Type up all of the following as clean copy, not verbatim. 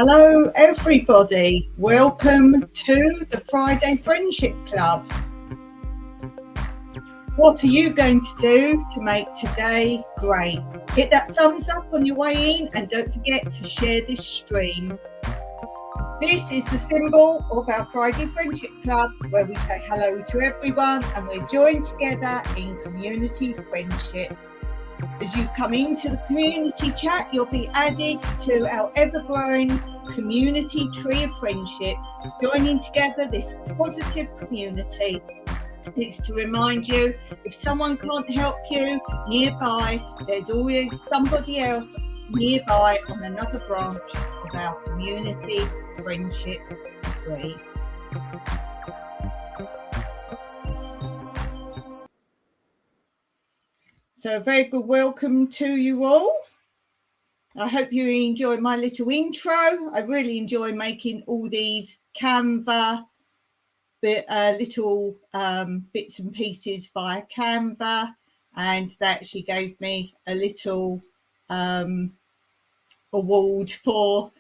Hello everybody, welcome to the Friday Friendship Club. What are you going to do to make today great? Hit that thumbs up on your way in and don't forget to share this stream. This is the symbol of our Friday Friendship Club, where we say hello to everyone and we're joined together in community friendship. As you come into the community chat, you'll be added to our ever-growing community tree of friendship, joining together this positive community. It's to remind you, if someone can't help you nearby, there's always somebody else nearby on another branch of our community friendship tree. So a very good welcome to you all. I hope you enjoy my little intro. I really enjoy making all these Canva little bits and pieces via Canva, and they actually gave me a little award for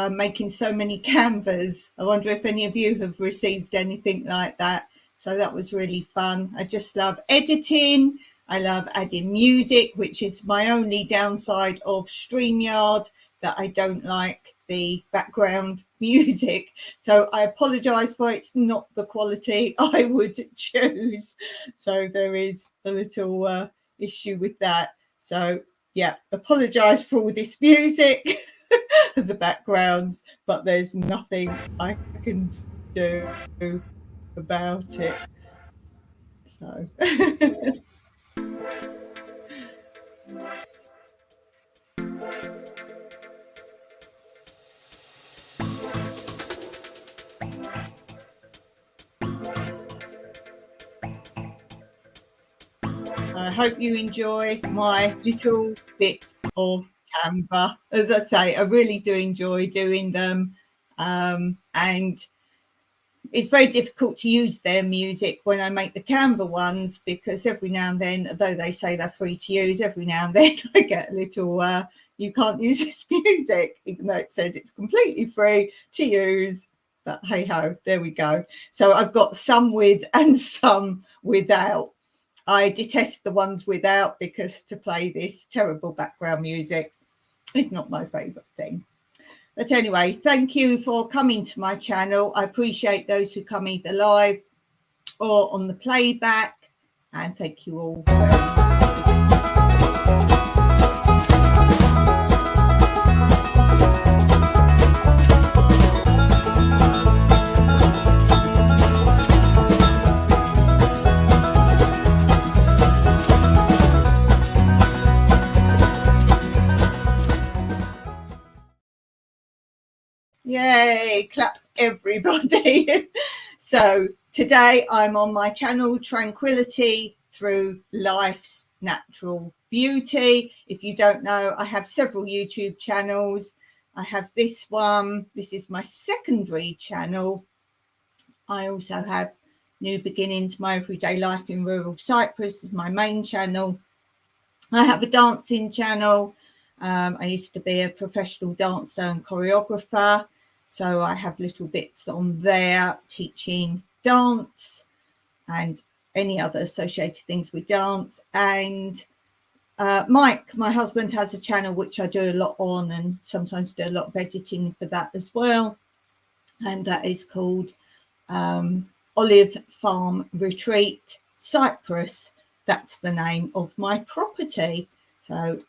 making so many Canvas. I wonder if any of you have received anything like that. So that was really fun. I just love editing. I love adding music, which is my only downside of StreamYard, that I don't like the background music. So I apologise for it's not the quality I would choose. So there is a little issue with that. So yeah, apologise for all this music as the backgrounds, but there's nothing I can do about it. So I hope you enjoy my little bits of Canva. As I say, I really do enjoy doing them, and it's very difficult to use their music when I make the Canva ones, because every now and then, though they say they're free to use, every now and then I get a little you can't use this music, even though it says it's completely free to use. But hey ho, there we go. So I've got some with and some without. I detest the ones without, because to play this terrible background music is not my favourite thing. But anyway, thank you for coming to my channel. I appreciate those who come either live or on the playback, and thank you all very much. Yay, clap everybody. So today I'm on my channel Tranquility Through Life's Natural Beauty. If you don't know, I have several YouTube channels. I have this one. This is my secondary channel. I also have New Beginnings, My Everyday Life in Rural Cyprus, is my main channel. I have a dancing channel. I used to be a professional dancer and choreographer, so I have little bits on there teaching dance and any other associated things with dance. And Mike, my husband, has a channel which I do a lot on, and sometimes do a lot of editing for that as well, and that is called Olive Farm Retreat Cyprus. That's the name of my property. So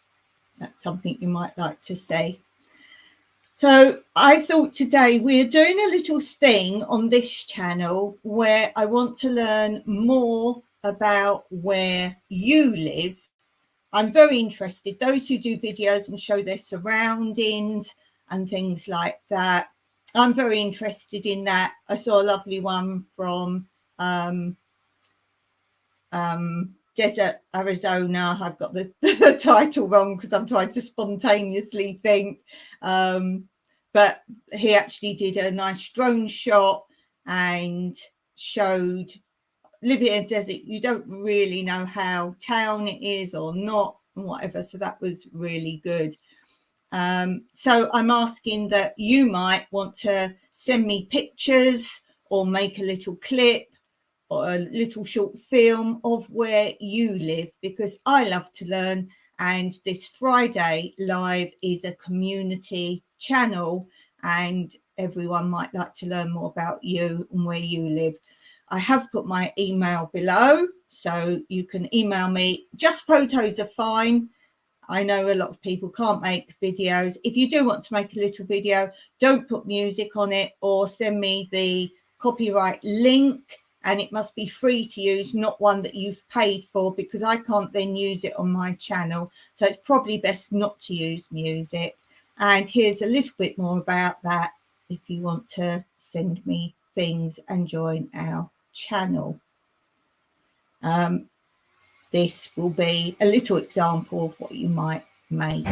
that's something you might like to see. So I thought today we're doing a little thing on this channel where I want to learn more about where you live. I'm very interested, those who do videos and show their surroundings and things like that. I'm very interested in that. I saw a lovely one from Desert, Arizona. I've got the title wrong because I'm trying to spontaneously think. But he actually did a nice drone shot and showed living in a desert. You don't really know how town it is or not and whatever. So that was really good. So I'm asking that you might want to send me pictures or make a little clip or a little short film of where you live, because I love to learn, and this Friday Live is a community channel and everyone might like to learn more about you and where you live. I have put my email below, so you can email me. Just photos are fine. I know a lot of people can't make videos. If you do want to make a little video, don't put music on it, or send me the copyright link, and it must be free to use, not one that you've paid for, because I can't then use it on my channel. So it's probably best not to use music. And here's a little bit more about that if you want to send me things and join our channel. This will be a little example of what you might make.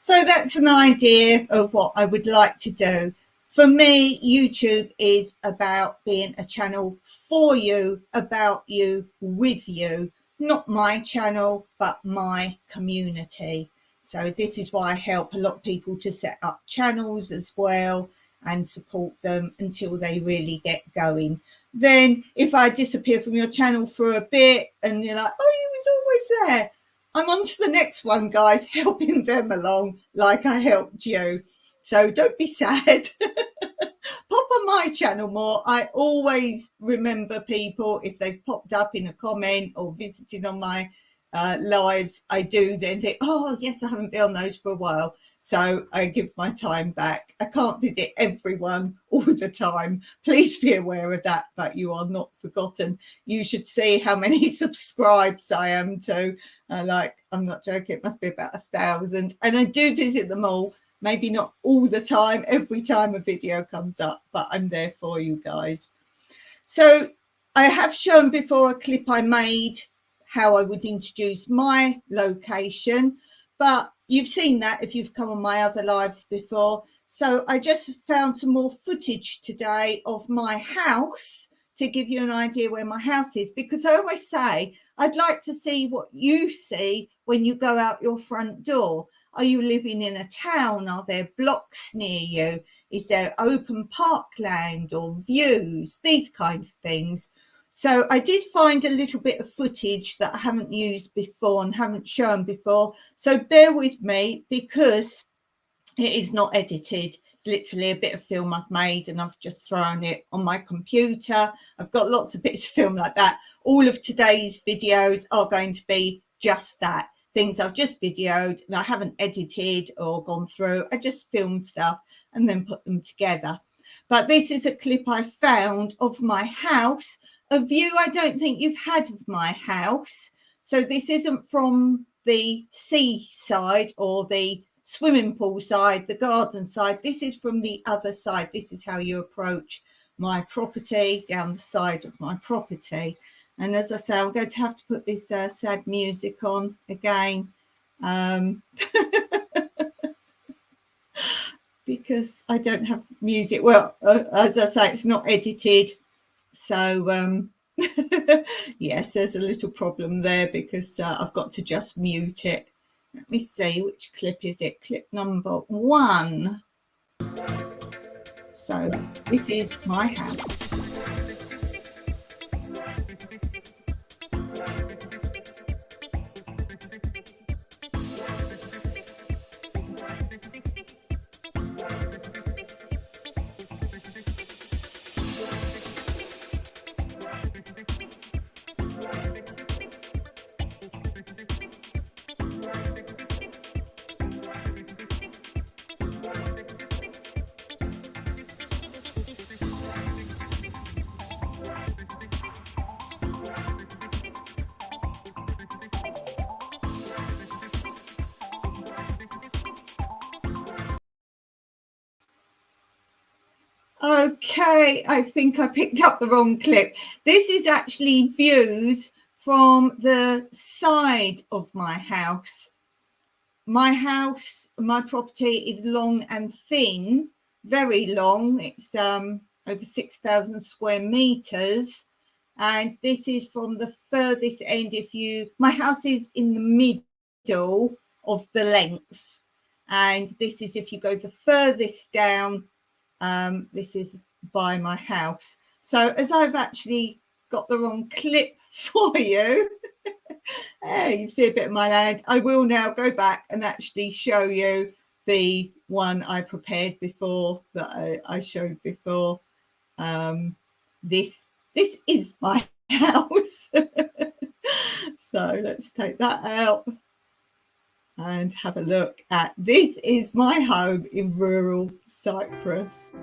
So that's an idea of what I would like to do. For me, YouTube is about being a channel for you, about you, with you, not my channel, but my community. So this is why I help a lot of people to set up channels as well and support them until they really get going. Then if I disappear from your channel for a bit and you're like, oh, you was always there, I'm on to the next one, guys, helping them along like I helped you. So don't be sad. Pop on my channel more. I always remember people if they've popped up in a comment or visited on my lives. I do then think, oh, yes, I haven't been on those for a while. So I give my time back. I can't visit everyone all the time. Please be aware of that, but you are not forgotten. You should see how many subscribes I am to. I'm not joking, it must be about 1,000. And I do visit them all, maybe not all the time, every time a video comes up, but I'm there for you guys. So I have shown before a clip I made how I would introduce my location, but you've seen that if you've come on my other lives before. So I just found some more footage today of my house to give you an idea where my house is, because I always say I'd like to see what you see when you go out your front door. Are you living in a town? Are there blocks near you? Is there open parkland or views? These kind of things. So I did find a little bit of footage that I haven't used before and haven't shown before. So bear with me because it is not edited. It's literally a bit of film I've made and I've just thrown it on my computer. I've got lots of bits of film like that. All of today's videos are going to be just that. Things I've just videoed and I haven't edited or gone through. I just filmed stuff and then put them together. But this is a clip I found of my house, a view I don't think you've had of my house. So this isn't from the seaside or the swimming pool side, the garden side. This is from the other side. This is how you approach my property, down the side of my property. And as I say, I'm going to have to put this sad music on again. Because I don't have music. Well, as I say, it's not edited. So, yes, there's a little problem there because I've got to just mute it. Let me see, which clip is it? Clip number 1. So this is my house. Okay, I think I picked up the wrong clip. This is actually views from the side of my house. My property is long and thin, very long. It's over 6,000 square meters. And this is from the furthest end. My house is in the middle of the length. And this is if you go the furthest down, this is by my house. So as I've actually got the wrong clip for you, you see a bit of my land, I will now go back and actually show you the one I prepared before, that I showed before. This is my house. So let's take that out and have a look at this. Is my home in rural Cyprus.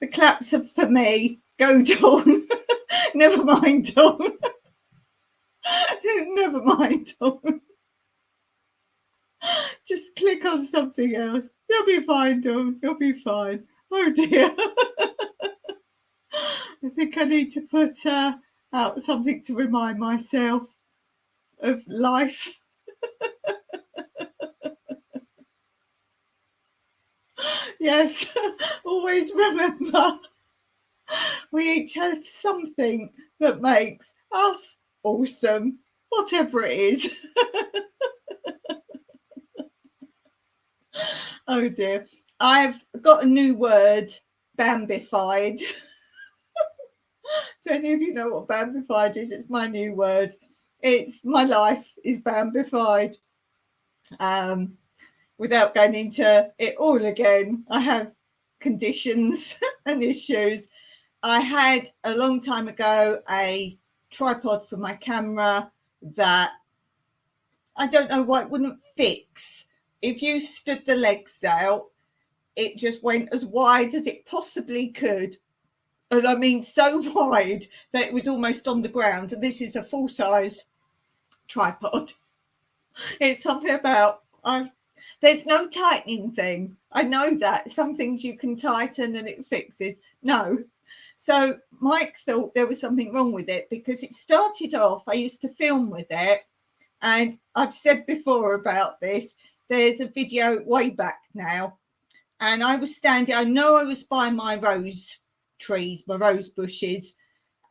The claps are for me. Go, Dawn. Never mind, Dawn. Never mind, Dawn. Just click on something else. You'll be fine, Dawn. You'll be fine. Oh dear. I think I need to put out something to remind myself of life. Yes, always remember, we each have something that makes us awesome, whatever it is. Oh dear. I've got a new word, bambified. Do any of you know what bambified is? It's my new word. My life is bambified. Without going into it all again, I have conditions and issues. I had a long time ago a tripod for my camera that I don't know why it wouldn't fix. If you stood the legs out, it just went as wide as it possibly could. And I mean so wide that it was almost on the ground. And this is a full-size tripod. It's something about there's no tightening thing. I know that some things you can tighten and it fixes. No. So Mike thought there was something wrong with it because it started off, I used to film with it, and I've said before about this, there's a video way back now, and I was standing, I know I was by my rose trees, my rose bushes,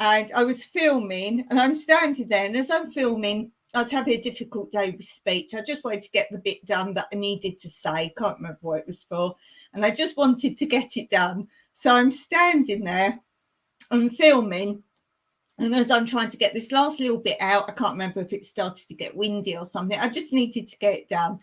and I was filming, and I'm standing there, and as I'm filming, I was having a difficult day with speech. I just wanted to get the bit done that I needed to say. Can't remember what it was for. And I just wanted to get it done. So I'm standing there, I'm filming. And as I'm trying to get this last little bit out, I can't remember if it started to get windy or something. I just needed to get it done.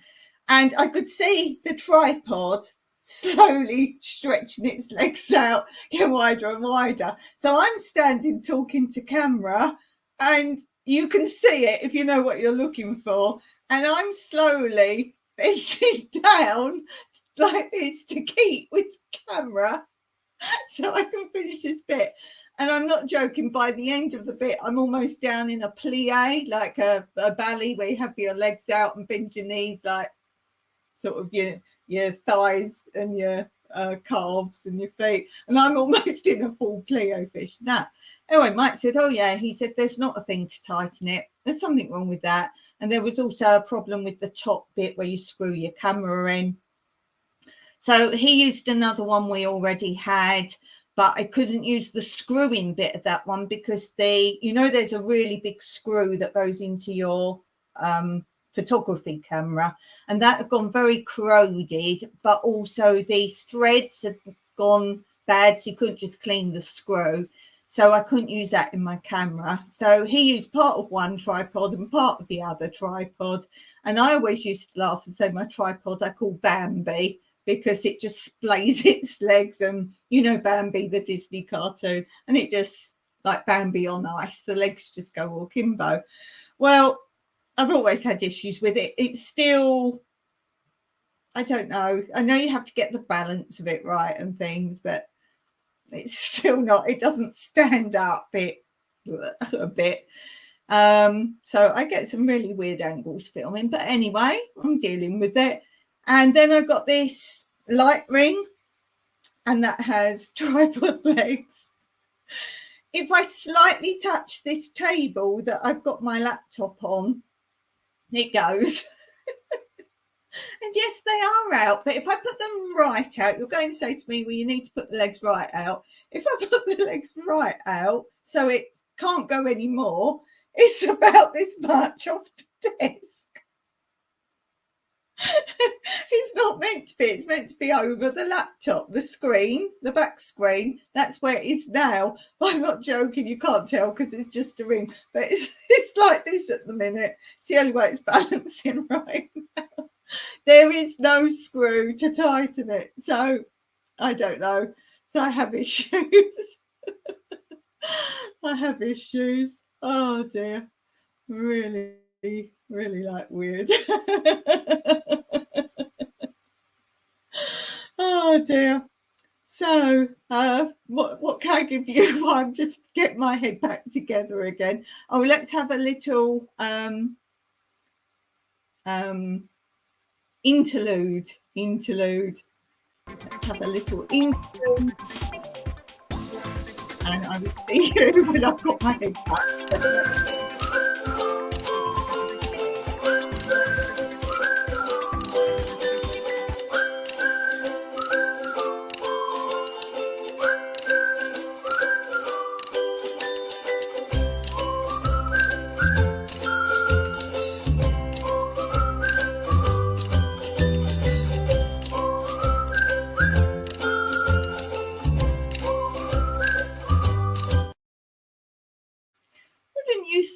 And I could see the tripod slowly stretching its legs out, get wider and wider. So I'm standing talking to camera, and you can see it if you know what you're looking for. And I'm slowly bending down like this to keep with the camera so I can finish this bit. And I'm not joking, by the end of the bit, I'm almost down in a plie, like a ballet where you have your legs out and bend your knees, like sort of your thighs and your calves and your feet. And I'm almost in a full plie fish. Now, anyway, Mike said, oh yeah, he said, there's not a thing to tighten it. There's something wrong with that. And there was also a problem with the top bit where you screw your camera in. So he used another one we already had, but I couldn't use the screwing bit of that one because there's a really big screw that goes into your photography camera, and that had gone very corroded, but also the threads had gone bad, so you couldn't just clean the screw. So I couldn't use that in my camera. So he used part of one tripod and part of the other tripod. And I always used to laugh and say my tripod I call Bambi, because it just splays its legs, and Bambi, the Disney cartoon, and it just, like Bambi on ice, the legs just go all kimbo. Well, I've always had issues with it. It's still, I don't know. I know you have to get the balance of it right and things, but it's still not, it doesn't stand up a bit. So I get some really weird angles filming, but anyway, I'm dealing with it. And then I got this light ring, and that has tripod legs. If I slightly touch this table that I've got my laptop on, it goes. And yes, they are out, but if I put them right out, you're going to say to me, well, you need to put the legs right out. If I put the legs right out so it can't go anymore, it's about this much off the desk. It's not meant to be. It's meant to be over the laptop, the screen, the back screen. That's where it is now. But I'm not joking. You can't tell because it's just a ring. But it's like this at the minute. It's the only way it's balancing right now. There is no screw to tighten it. So I don't know. So I have issues. I have issues. Oh dear. Really, really like weird. Oh dear. So what can I give you? I'm just getting my head back together again. Oh, let's have a little interlude. Let's have a little interlude. And I will see you when I've got my head back.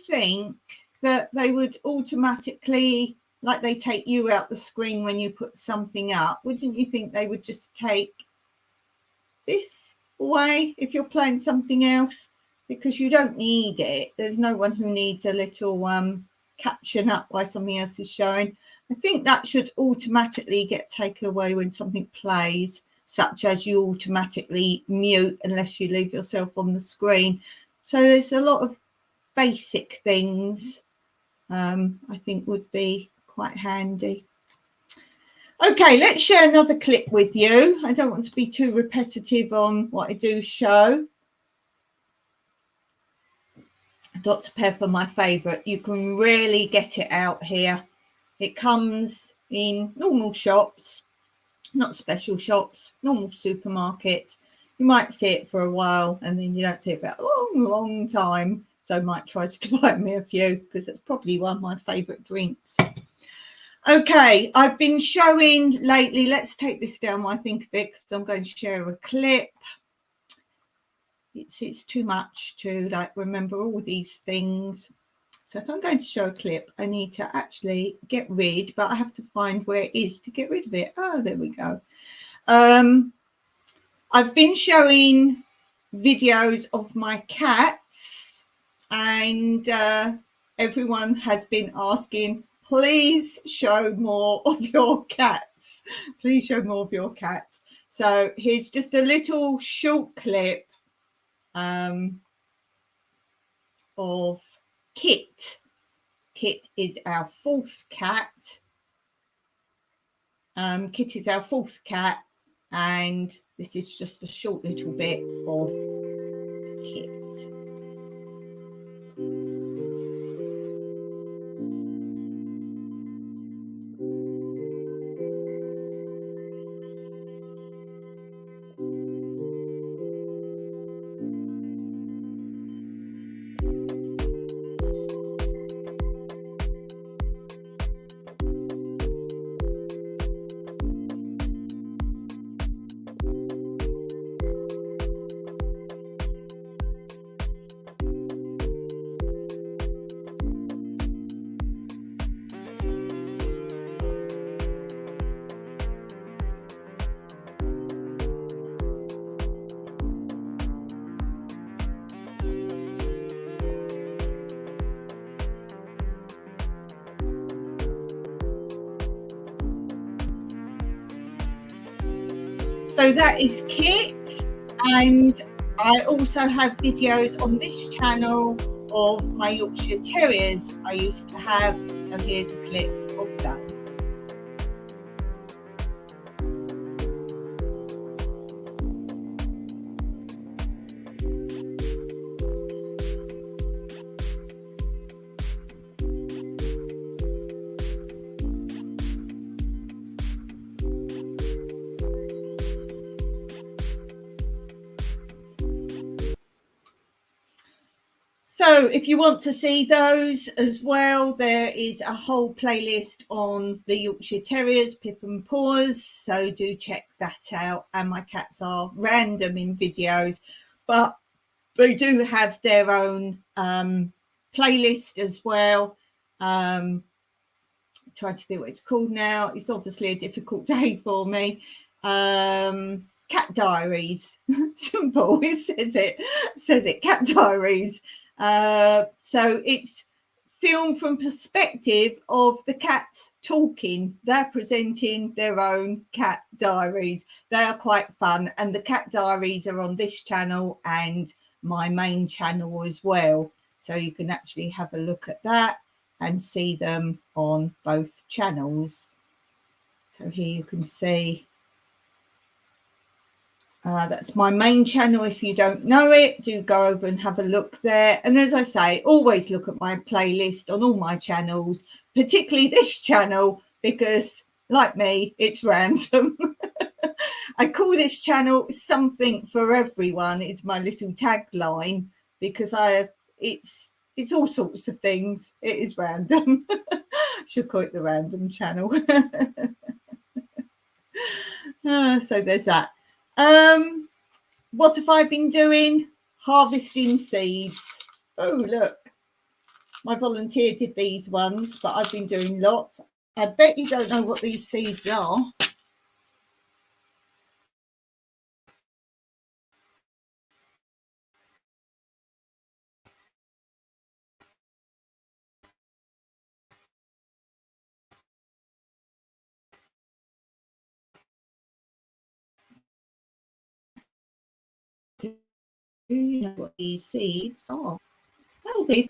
Think that they would automatically, like they take you out the screen when you put something up, wouldn't you think they would just take this away if you're playing something else, because you don't need it? There's no one who needs a little caption up while something else is showing. I think that should automatically get taken away when something plays, such as you automatically mute unless you leave yourself on the screen. So there's a lot of basic things I think would be quite handy. Okay, let's share another clip with you. I don't want to be too repetitive on what I do show. Dr. Pepper, my favourite. You can really get it out here. It comes in normal shops, not special shops, normal supermarkets. You might see it for a while and then you don't see it for a long time. So Mike tries to buy me a few because it's probably one of my favourite drinks. Okay, I've been showing lately, let's take this down while I think of it, because I'm going to share a clip. It's too much to remember all these things. So if I'm going to show a clip, I need to actually get rid, but I have to find where it is to get rid of it. Oh, there we go. I've been showing videos of my cats, and everyone has been asking, please show more of your cats. Please show more of your cats. So here's just a little short clip of Kit. Kit is our fourth cat. Kit is our fourth cat, and this is just a short little bit of Kit. So that is Kit, and I also have videos on this channel of my Yorkshire Terriers I used to have. So here's a clip of those. So if you want to see those as well, there is a whole playlist on the Yorkshire Terriers, Pip and Paws, so do check that out. And my cats are random in videos, but they do have their own playlist as well. Trying to think what it's called now. It's obviously a difficult day for me. Cat Diaries. Simple. It says it. Cat Diaries. So it's filmed from perspective of the cats talking. They're presenting their own cat diaries. They are quite fun, and the cat diaries are on this channel and my main channel as well, so you can actually have a look at that and see them on both channels. So here you can see that's my main channel. If you don't know it, do go over and have a look there. And as I say, always look at my playlist on all my channels, particularly this channel, because like me, it's random. I call this channel Something for Everyone. It's my little tagline, because it's all sorts of things. It is random. Should call it the random channel. So there's that. What have I been doing? Harvesting seeds. Oh, look, my volunteer did these ones, but I've been doing lots. I bet you don't know what these seeds are. Do you know what these seeds are? That'll be.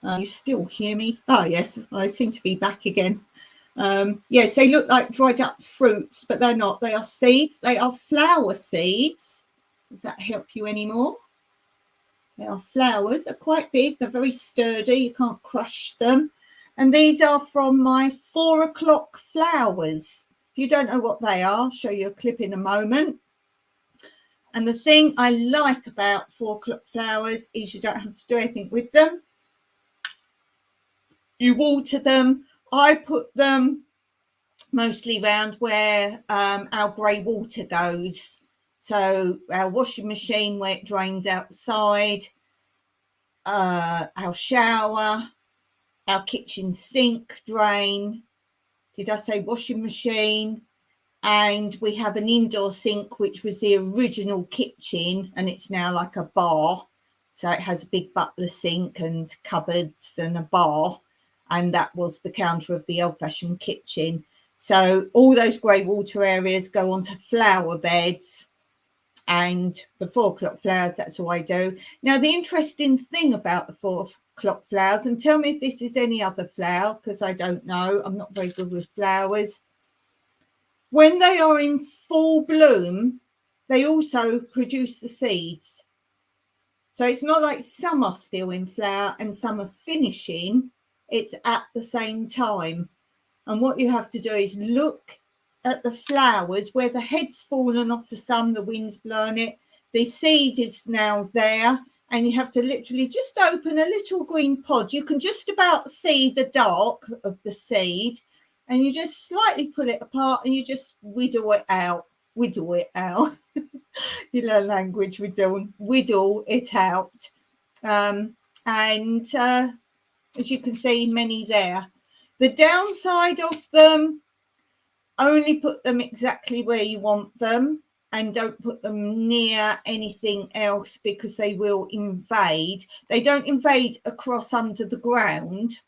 You still hear me? Oh yes, I seem to be back again. Yes, they look like dried up fruits, but they're not. They are seeds. They are flower seeds. Does that help you anymore? They are flowers. They're quite big. They're very sturdy. You can't crush them. And these are from my 4 o'clock flowers. If you don't know what they are, I'll show you a clip in a moment. And the thing I like about 4 o'clock flowers is you don't have to do anything with them. You water them. I put them mostly around where our grey water goes. So our washing machine where it drains outside, our shower, our kitchen sink drain. Did I say washing machine? And we have an indoor sink, which was the original kitchen, and it's now like a bar. So it has a big butler sink and cupboards and a bar. and that was the counter of the old-fashioned kitchen. So all those grey water areas go onto flower beds, and the 4 o'clock flowers, that's all I do. Now, the interesting thing about the 4 o'clock flowers, and tell me if this is any other flower, because I don't know, I'm not very good with flowers. When they are in full bloom, they also produce the seeds. So it's not like some are still in flower and some are finishing. It's at the same time. And what you have to do is look at the flowers where the head's fallen off the sun, the wind's blown it, the seed is now there, and you have to literally just open a little green pod. You can just about see the dark of the seed, and you just slightly pull it apart and you just whittle it out. You know, language, whittle it out. As you can see, many there. The downside of them, only put them exactly where you want them, and don't put them near anything else because they will invade. They don't invade across under the ground.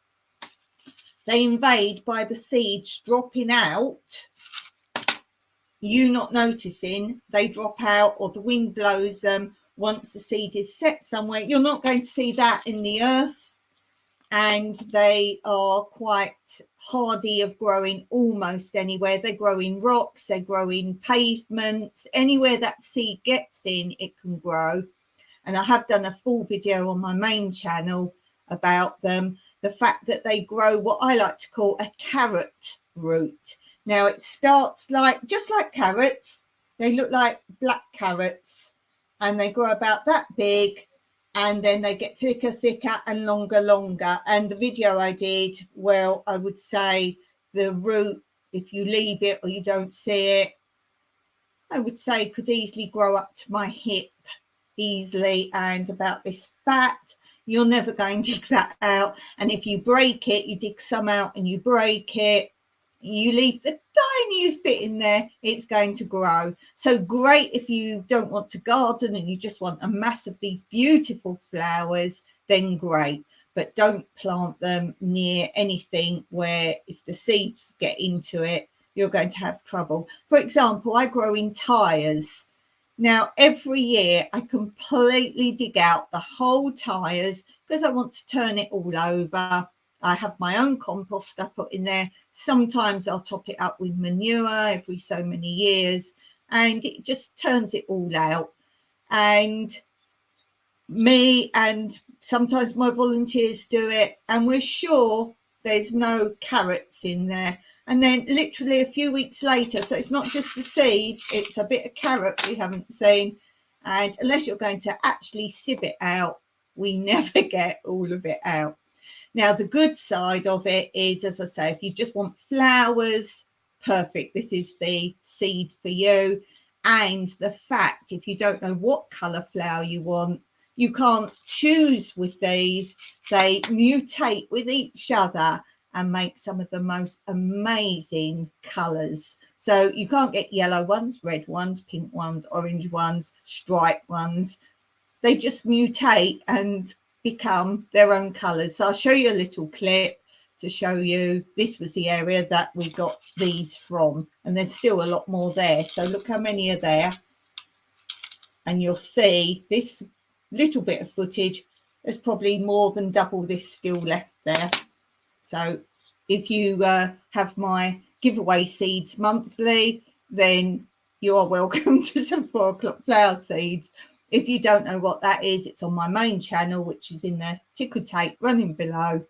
They invade by the seeds dropping out. You not noticing, they drop out, or the wind blows them. Once the seed is set somewhere, you're not going to see that in the earth. And they are quite hardy of growing almost anywhere. They grow in rocks, they grow in pavements, anywhere that seed gets in, it can grow. And I have done a full video on my main channel about them. The fact that they grow what I like to call a carrot root. Now it starts just like carrots. They look like black carrots, and they grow about that big. And then they get thicker and longer. And the video I did, well, I would say the root, if you leave it or you don't see it, I would say could easily grow up to my hip easily, and about this fat. You're never going to dig that out. And if you break it, you dig some out and you break it, you leave the tiniest bit in there, it's going to grow. So great if you don't want to garden and you just want a mass of these beautiful flowers, then great. But don't plant them near anything where if the seeds get into it, you're going to have trouble. For example, I grow in tyres. Now, every year I completely dig out the whole tyres because I want to turn it all over. I have my own compost I put in there. Sometimes I'll top it up with manure every so many years, and it just turns it all out. And me and sometimes my volunteers do it, and we're sure there's no carrots in there. And then literally a few weeks later, so it's not just the seeds, it's a bit of carrot we haven't seen. And unless you're going to actually sieve it out, we never get all of it out. Now, the good side of it is, as I say, if you just want flowers, perfect. This is the seed for you. And the fact, if you don't know what colour flower you want, you can't choose with these. They mutate with each other and make some of the most amazing colours. So you can't get yellow ones, red ones, pink ones, orange ones, striped ones. They just mutate and become their own colours. So I'll show you a little clip to show you this was the area that we got these from, and there's still a lot more there. So look how many are there, and you'll see this little bit of footage, there's probably more than double this still left there. So if you have my giveaway seeds monthly, then you are welcome to some 4 o'clock flower seeds. If you don't know what that is, it's on my main channel, which is in the ticker tape running below.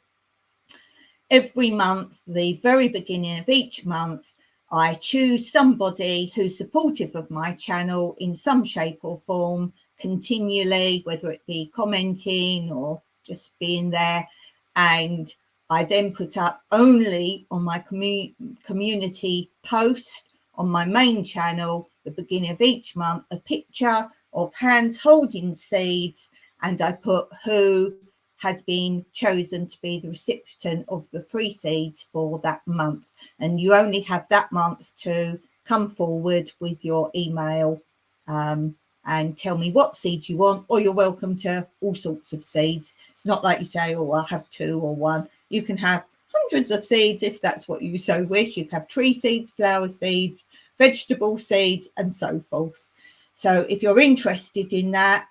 Every month, the very beginning of each month, I choose somebody who's supportive of my channel in some shape or form continually, whether it be commenting or just being there. And I then put up only on my community post on my main channel, the beginning of each month, a picture of hands holding seeds, and I put who has been chosen to be the recipient of the free seeds for that month. And you only have that month to come forward with your email and tell me what seeds you want, or you're welcome to all sorts of seeds. It's not like you say, oh, I'll have 2 or 1. You can have hundreds of seeds if that's what you so wish. You can have tree seeds, flower seeds, vegetable seeds, and so forth. So if you're interested in that,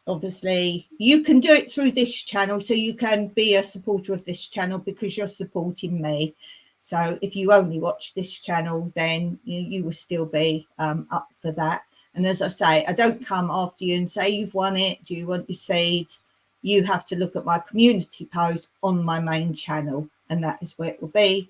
obviously you can do it through this channel, so you can be a supporter of this channel because you're supporting me. So if you only watch this channel, then you will still be up for that. And as I say, I don't come after you and say you've won it, do you want your seeds? You have to look at my community post on my main channel, and that is where it will be.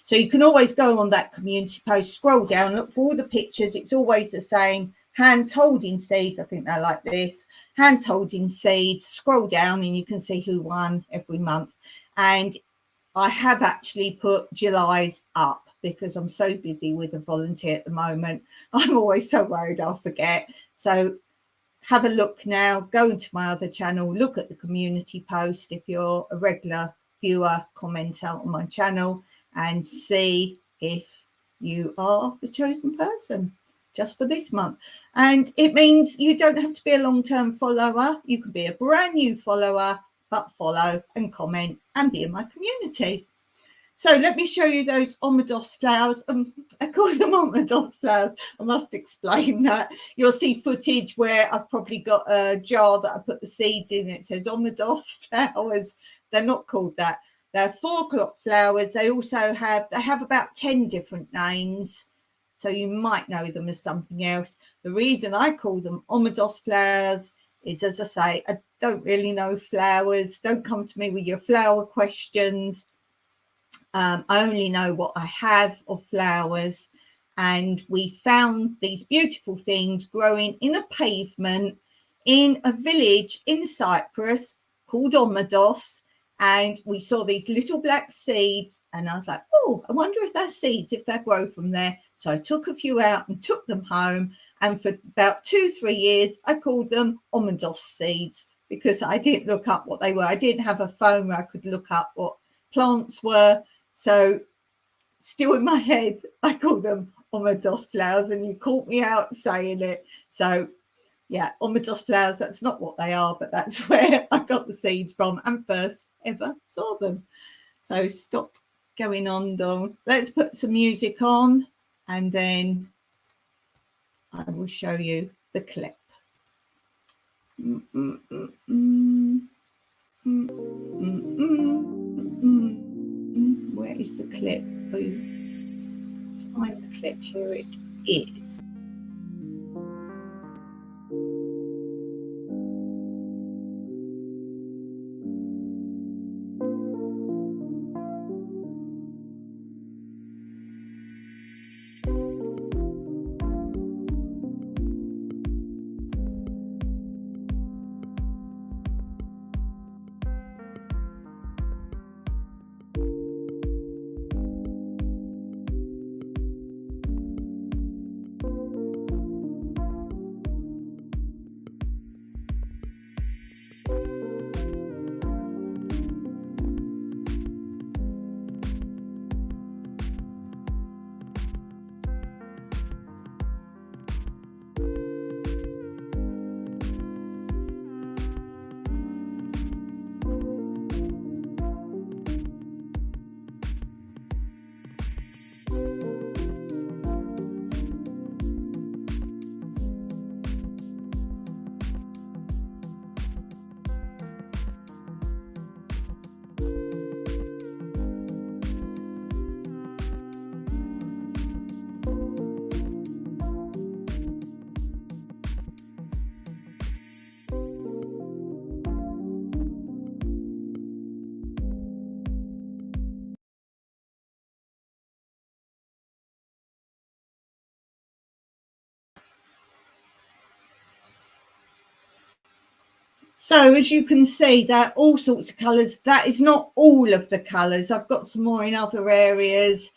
So you can always go on that community post, scroll down, look for all the pictures. It's always the same. Hands holding seeds. I think they're like this. Hands holding seeds. Scroll down and you can see who won every month. And I have actually put July's up because I'm so busy with a volunteer at the moment. I'm always so worried I'll forget. So have a look now. Go into my other channel. Look at the community post if you're a regular viewer, commenter on my channel, and see if you are the chosen person just for this month. And it means you don't have to be a long-term follower. You can be a brand new follower, but follow and comment and be in my community. So let me show you those Omedos flowers. I call them Omedos flowers. I must explain that. You'll see footage where I've probably got a jar that I put the seeds in. It says Omedos flowers. They're not called that. They're 4 o'clock flowers. They also have about 10 different names. So you might know them as something else. The reason I call them Omedos flowers is, as I say, I don't really know flowers. Don't come to me with your flower questions. I only know what I have of flowers. And we found these beautiful things growing in a pavement in a village in Cyprus called Omedos. And we saw these little black seeds, and I was like, oh, I wonder if they're seeds, if they grow from there. So I took a few out and took them home. And for about 2-3 years, I called them Omedos seeds because I didn't look up what they were. I didn't have a phone where I could look up what plants were. So still in my head, I called them Omedos flowers, and you caught me out saying it. So yeah, Omedos flowers, that's not what they are, but that's where I got the seeds from and first ever saw them. So stop going on, Dawn. Let's put some music on and then I will show you the clip. Where is the clip? Let's find the clip. Here it is. So as you can see, there are all sorts of colours. That is not all of the colours. I've got some more in other areas,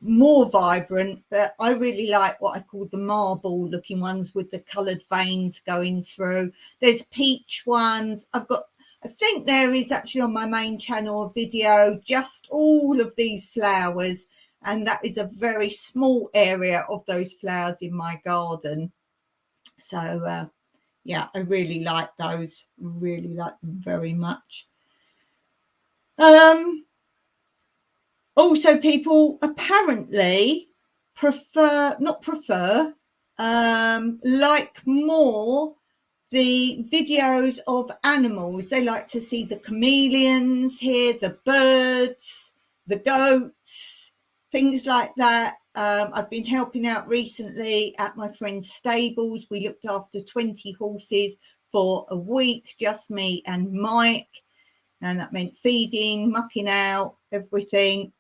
more vibrant, but I really like what I call the marble looking ones with the coloured veins going through. There's peach ones. I think there is actually on my main channel a video, just all of these flowers. And that is a very small area of those flowers in my garden. So, yeah, I really like those. Really like them very much. Also, people apparently like more the videos of animals. They like to see the chameleons here, the birds, the goats, things like that. I've been helping out recently at my friend's stables. We looked after 20 horses for a week, just me and Mike. And that meant feeding, mucking out, everything.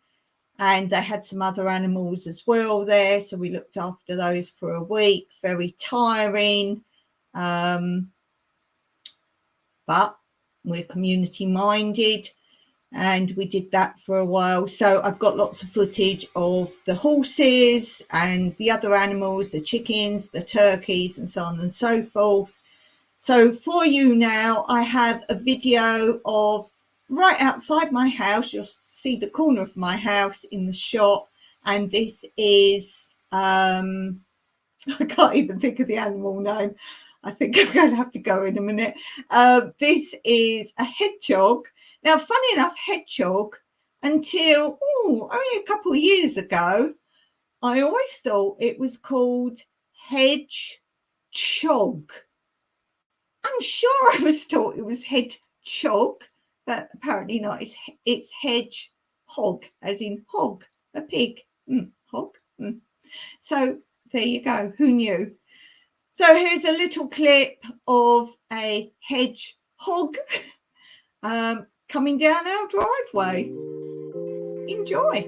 And they had some other animals as well there. So we looked after those for a week. Very tiring. But we're community minded, and we did that for a while. So I've got lots of footage of the horses and the other animals, the chickens, the turkeys, and so on and so forth. So for you now, I have a video of right outside my house. You'll see the corner of my house in the shot. And this is, I can't even think of the animal name. I think I'm going to have to go in a minute. This is a hedgehog. Now, funny enough, hedgehog, until only a couple of years ago, I always thought it was called hedgehog. I'm sure I was taught it was hedgehog, but apparently not. It's hedgehog, as in hog, a pig. Hog. So there you go. Who knew? So here's a little clip of a hedgehog coming down our driveway. Enjoy.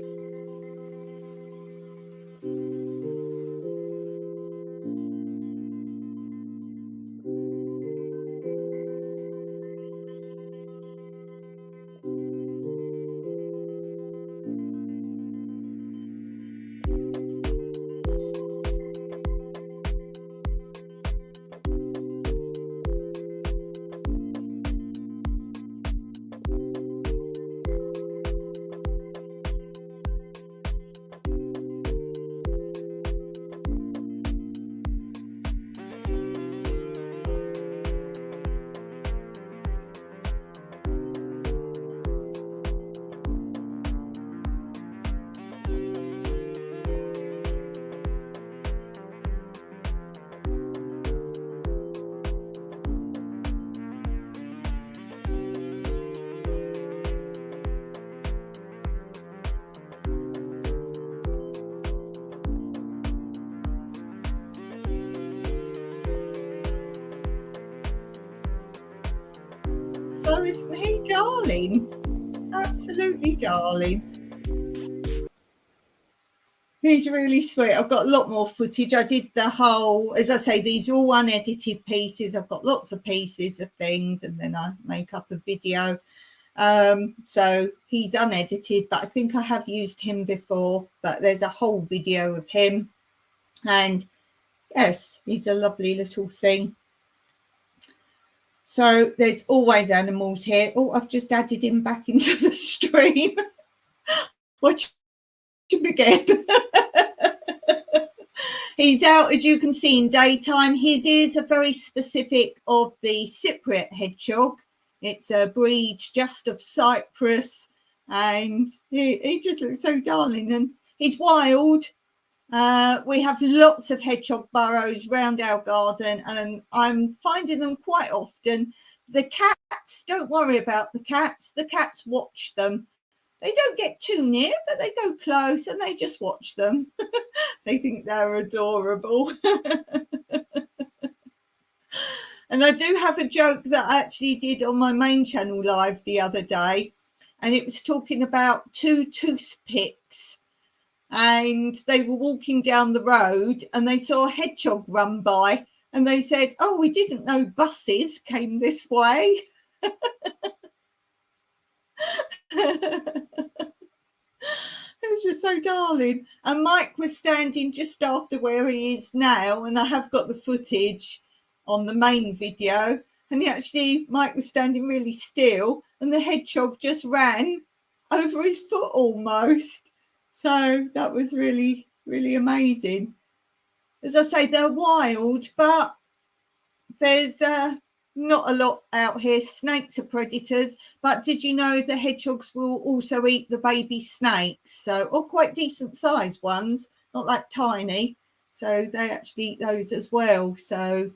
So is he, darling. Absolutely darling. He's really sweet. I've got a lot more footage. I did the whole, as I say, these are all unedited pieces. I've got lots of pieces of things, and then I make up a video. So he's unedited, but I think I have used him before. But there's a whole video of him. And yes, he's a lovely little thing. So there's always animals here. Oh, I've just added him back into the stream. Watch him again. He's out, as you can see, in daytime. His ears are very specific of the Cypriot hedgehog. It's a breed just of Cyprus, and he just looks so darling, and he's wild. We have lots of hedgehog burrows round our garden, and I'm finding them quite often. The cats, don't worry about the cats. The cats watch them. They don't get too near, but they go close and they just watch them. They think they're adorable. And I do have a joke that I actually did on my main channel live the other day, and it was talking about two toothpicks. And they were walking down the road and they saw a hedgehog run by, and they said, "Oh, we didn't know buses came this way." It was just so darling. And Mike was standing just after where he is now, and I have got the footage on the main video. And Mike was standing really still, and the hedgehog just ran over his foot almost. So that was really, really amazing. As I say, they're wild, but there's not a lot out here. Snakes are predators, but did you know the hedgehogs will also eat the baby snakes? So, or quite decent sized ones, not like tiny. So they actually eat those as well. So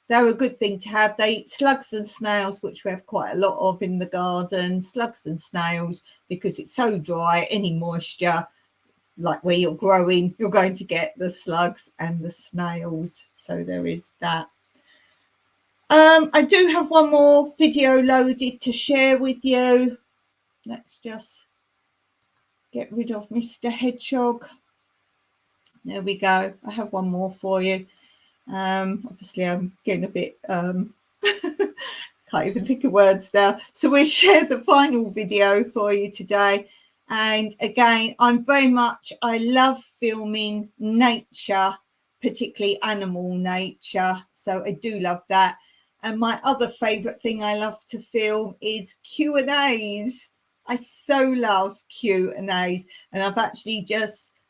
they're a good thing to have. They eat slugs and snails, which we have quite a lot of in the garden. Slugs and snails, because it's so dry, any moisture, like where you're growing, you're going to get the slugs and the snails. So there is that. I do have one more video loaded to share with you. Let's just get rid of Mr. Hedgehog. There we go. I have one more for you. Obviously I'm getting a bit can't even think of words now. So we'll share the final video for you today. And again, I love filming nature, particularly animal nature. So I do love that. And my other favourite thing I love to film is Q&As. I so love Q&As. And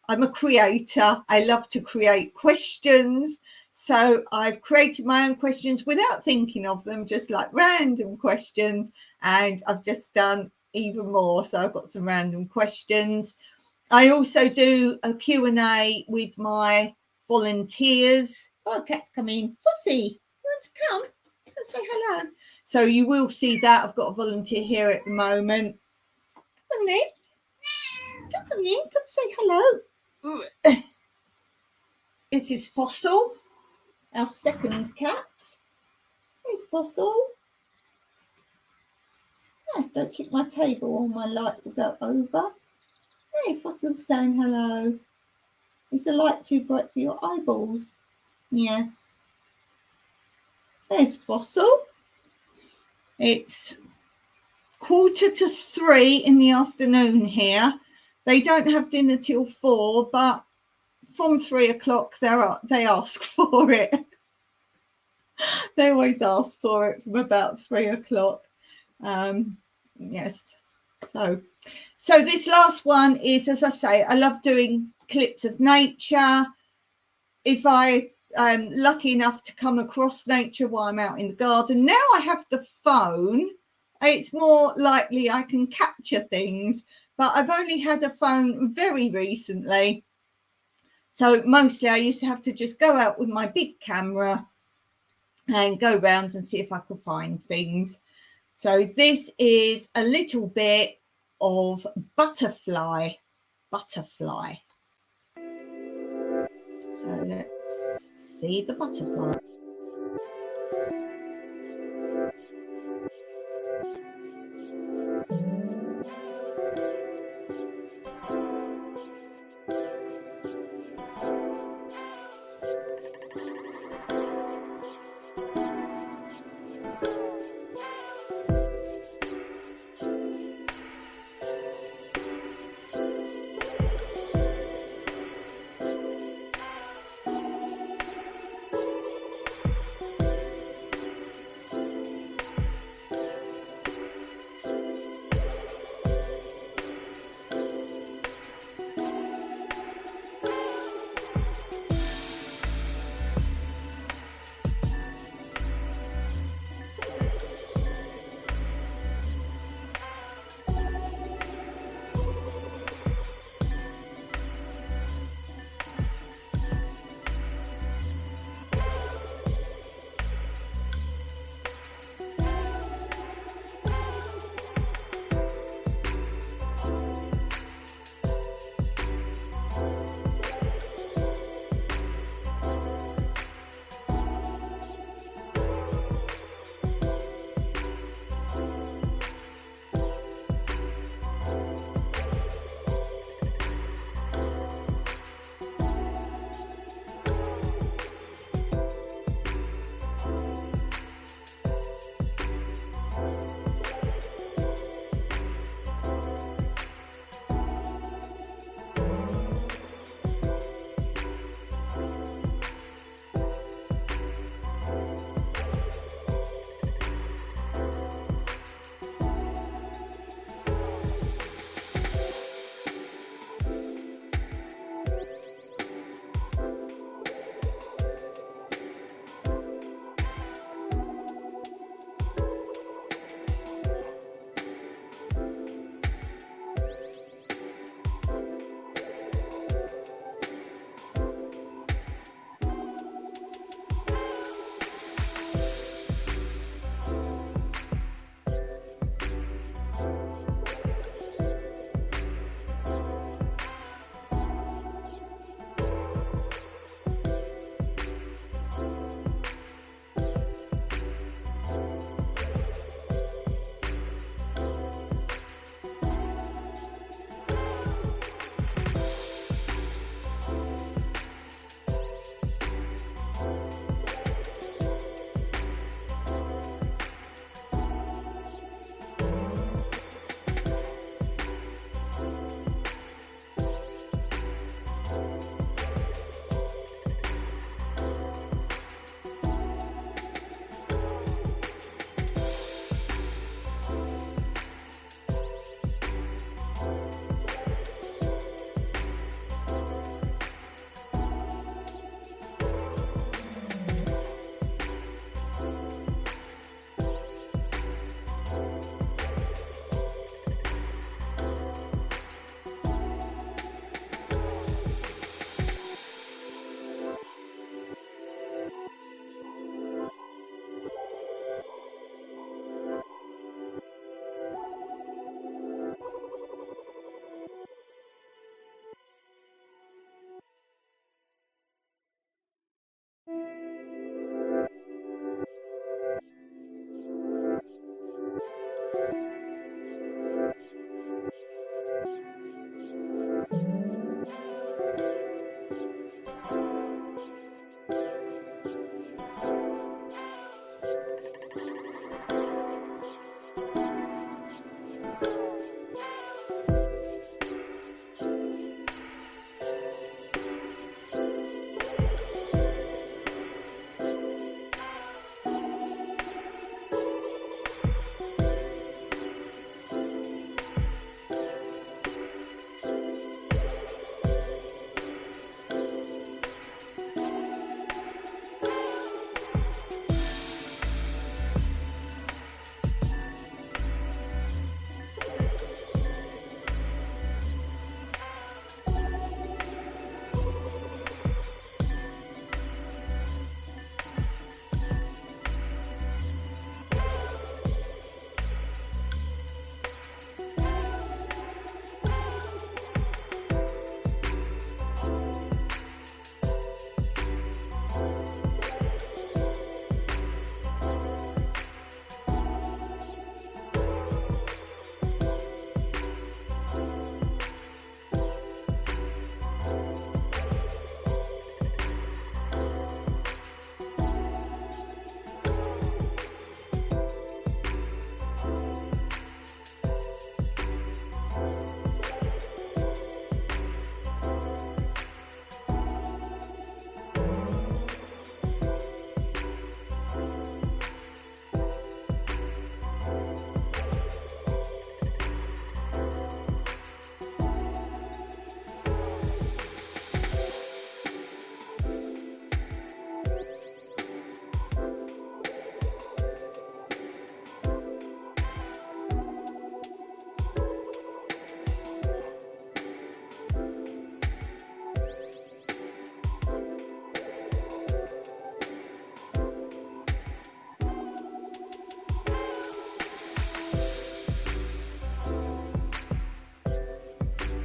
I'm a creator. I love to create questions. So I've created my own questions without thinking of them, just like random questions. And I've just done even more. So I've got some random questions. I also do a Q&A with my volunteers. Oh, cat's coming. Fussy, you want to come? Come say hello. So you will see that. I've got a volunteer here at the moment. Come on then. Come on then. Come say hello. This is Fossil, our second cat. There's Fossil. Nice, don't kick my table or my light will go over. Hey, Fossil saying hello. Is the light too bright for your eyeballs? Yes. There's Fossil. It's 2:45 in the afternoon here. They don't have dinner till 4, but from 3 o'clock they ask for it. They always ask for it from about 3 o'clock. Yes. So this last one is, as I say, I love doing clips of nature. If I am lucky enough to come across nature while I'm out in the garden, now I have the phone, it's more likely I can capture things, but I've only had a phone very recently. So mostly I used to have to just go out with my big camera and go around and see if I could find things. So this is a little bit of butterfly. So let's see the butterfly.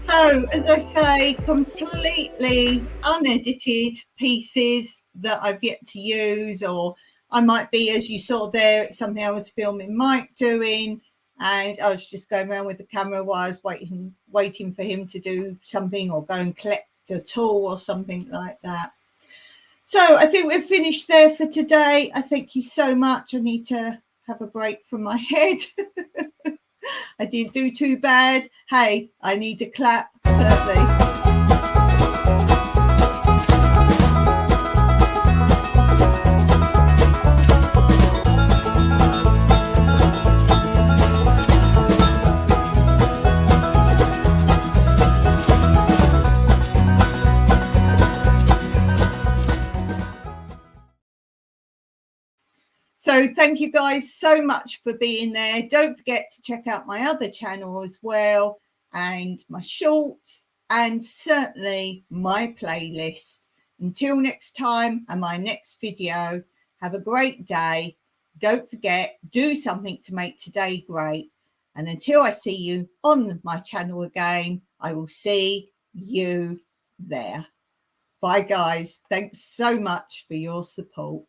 So, as I say, completely unedited pieces that I've yet to use, or I might be, as you saw there, it's something I was filming Mike doing, and I was just going around with the camera while I was waiting for him to do something or go and collect a tool or something like that. So I think we're finished there for today. I thank you so much. I need to have a break from my head. I didn't do too bad. Hey, I need a clap, certainly. So thank you guys so much for being there. Don't forget to check out my other channel as well, and my shorts, and certainly my playlist. Until next time and my next video, have a great day. Don't forget, do something to make today great. And until I see you on my channel again, I will see you there. Bye guys. Thanks so much for your support.